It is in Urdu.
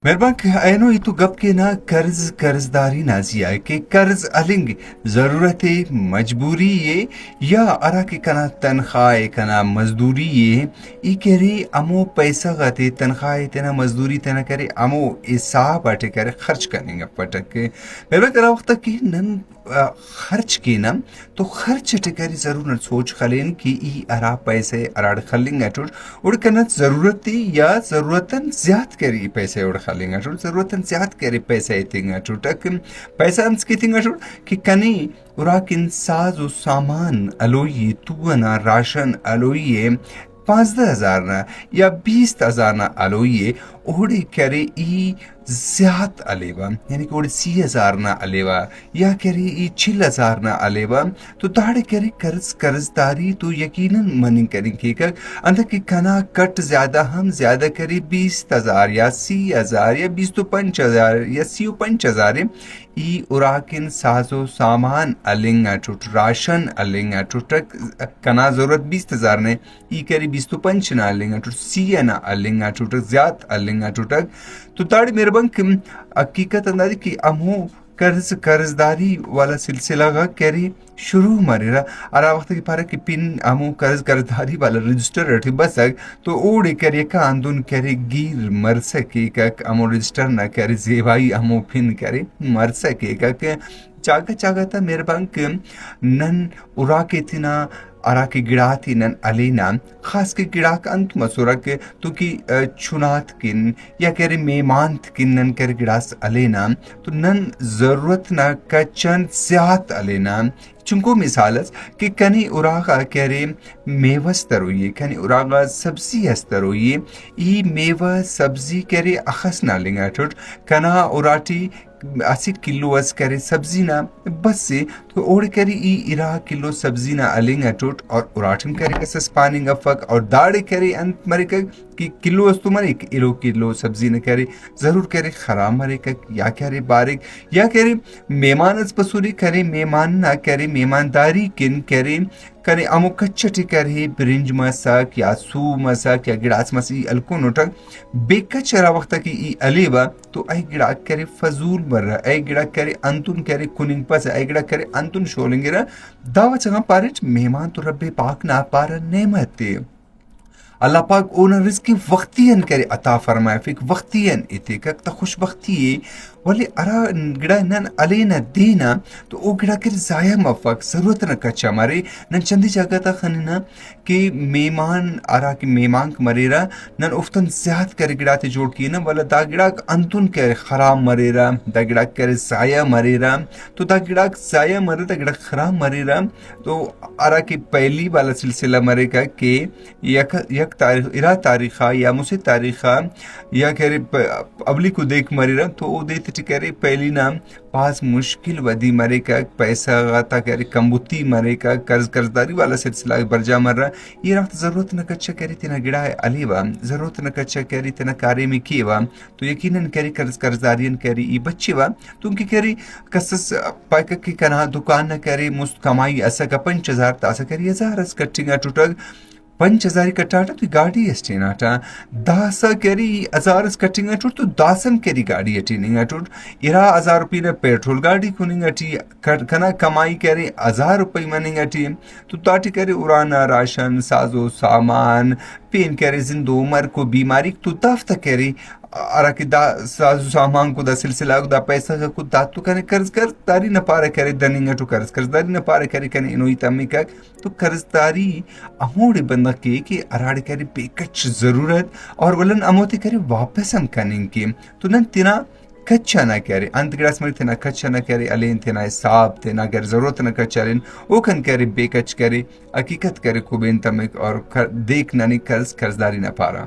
مهربان که اینو ای تو گپ که نا قرضداری نازیه که قرض الینگ ضرورت مجبوری یا ارا که کنا تنخواہ کنا مزدوری ای کری امو پیسہ غاتے تنخواہ تینا مزدوری تینا کری امو حساب اٹھے کرے خرچ کریں گا پٹک مهربان کرا وقت کی نن خرچ کینا تو خرچ ٹکری ضرور نہ سوچ خلین کہ ای ارا پیسے اراڑ خلنگ اٹھور اور کنا ضرورت یا ضرورتن زیاد کری پیسے اور خلنگ اٹھور ضرورتن زیاد کری پیسے تنگ اٹھور تک پیسہ انس کی تنگ اٹھور کہ کنی اراکن ساز و سامان الوئی تونا راشن الوئی 15,000 نا یا 20,000 نا الوئی اوڑی کرے ای زیاد علیوا یعنی کہ اوڑی 30,000 نا علیوا یا کرے ای 40,000 نا علیوا تو داڑے کرے قرضداری تو یقیناً مننگ کریں کہ اندر کی کنا کٹ زیادہ ہم زیادہ کرے 20,000 یا 30,000 یا 25,000 یا 35,000 ای اراکن ساز و سامان النگا ٹوٹ راشن النگا ٹوٹ کنا ضرورت 20,000 نے ای کری 25 نا النگا ٹوٹ 30 نا النگا ٹوٹ زیاد النگا ٹوٹ تو تاڑی میرے بنک حقیقت اندازی کہ امو قرضداری والا سلسلہ گا کری شروع ماری رہا ارا وقت کی پارا کہ پن امو قرضداری والا رجسٹر رٹھی بس تو اوڑے کری کا اندون کری گیر مر سکے کا امو رجسٹر نہ کری زیبائی امو پن کری مر سکے کا کہ چاگا تا میرے بانک نن ارا کے تینا ارا کے گڑا تھی نن علینا خاص کے گڑا کا انت مسورا کے تو کی چنات کن یا کرے میمانت کن نن کر گڑاس علینا تو نن ضرورت نہ کچن زیاد علینا چنکو مثال کہ کنی اراغا کرے میوس تروئی کنی اراغا سبزی استروئی ای میوہ سبزی کرے اخس نہ لنگا ٹوٹ کنا اراٹی 80 کلو اس کرے سبزی نہ بس سے تو اوڑ کری ای ارا کلو سبزی نہ النگا ٹوٹ اور اراٹم کرے کسس پانی گفک اور داڑے کرے انت مرے کہ کلو اس تو مرے کلو سبزی نہ کرے ضرور کرے خراب مرے یا کرے باریک یا کرے میمان اس پسوری کرے میمان نہ کرے میمانداری کن کرے کرے امو کچٹی کرے برنج مسک یا سو مسک یا گڑاس مسی الکو نوٹک بے کچرا وقت کی ای علیبا تو ای گڑا کرے فضول بر رہا ای گڑا کرے انتون کرے کننگ پس ای گڑا کرے انتون شولنگی رہا دعوت چگا پارچ مہمان تو رب پاک نا پارا نعمت دے اللہ پاک اونا رزق وقتین کرے عطا فرمائے فک وقتین ایتے کتا خوش وقتی ہے ولی ارا گڑا نن علینا دینا تو او گڑا کر ضائع مفق ضرورت نہ کچا مارے نن چندی جگہ تا خننا کہ میمان ارا کی میمان مرے را نن افتن زیاد کر گڑا تے جوڑ کی نا ولا دا گڑا انتون کر خراب مرے را دا گڑا کر ضائع مرے را تو دا گڑا ضائع مرے دا گڑا خراب مرے را تو ارا کی پہلی والا سلسلہ مرے کا کہ یک تاریخ ارا تاریخا یا مسے تاریخا یا کہ ابلی کو دیکھ مرے را تو او دیتے کرے پہلی نام پاس مشکل ودی مرے کا پیسہ غاتا کرے کمبوتی مرے کا قرضداری والا سلسلہ برجا مر رہا یہ رخت ضرورت نہ کچا کری تینا گڑا ہے علیوا ضرورت نہ کچا کری تینا کارے میں کیوا تو یقیناً کری قرضداریاں کری ای بچی وا تو ان کی کری کسس پاکا کی کنا دکان نہ کرے مست کمائی ایسا کا 5,000 تاسا کری 1,000 اس کٹنگا ٹوٹگ 5,000 کٹاٹا تو گاڑی اسٹیناٹا داسا کری 1,000 اس کٹنگا ٹوٹ تو داسم کری گاڑی اٹیننگا ٹوٹ ارا 1,000 روپی نے پیٹرول گاڑی کننگا ٹی کنا کمائی کرے 1,000 روپی مننگا ٹی تو تاٹی کرے ارانا راشن سازو سامان پین کرے زندو عمر کو بیماری تو دافتا کرے ارا کہ دا سازو سامان کو دا سلسلہ کو دا پیسہ کو دا تو کنے قرضداری نہ پارا کرے دننگا تو قرضداری نہ پارا کرے کنے انوی تمی کا تو قرضداری اموڑے بندہ کے کہ اراڑے کرے بے کچ ضرورت اور ولن اموتے کرے واپس ہم کنیں کی تو نن تینا کچا نہ کرے انت گراس مری تینا کچا نہ کرے الین تینا حساب تینا اگر ضرورت نہ کچا لین او کن کرے بے کچ کرے حقیقت کرے کو بین تمک اور دیکھ نہ قرضداری نہ پارا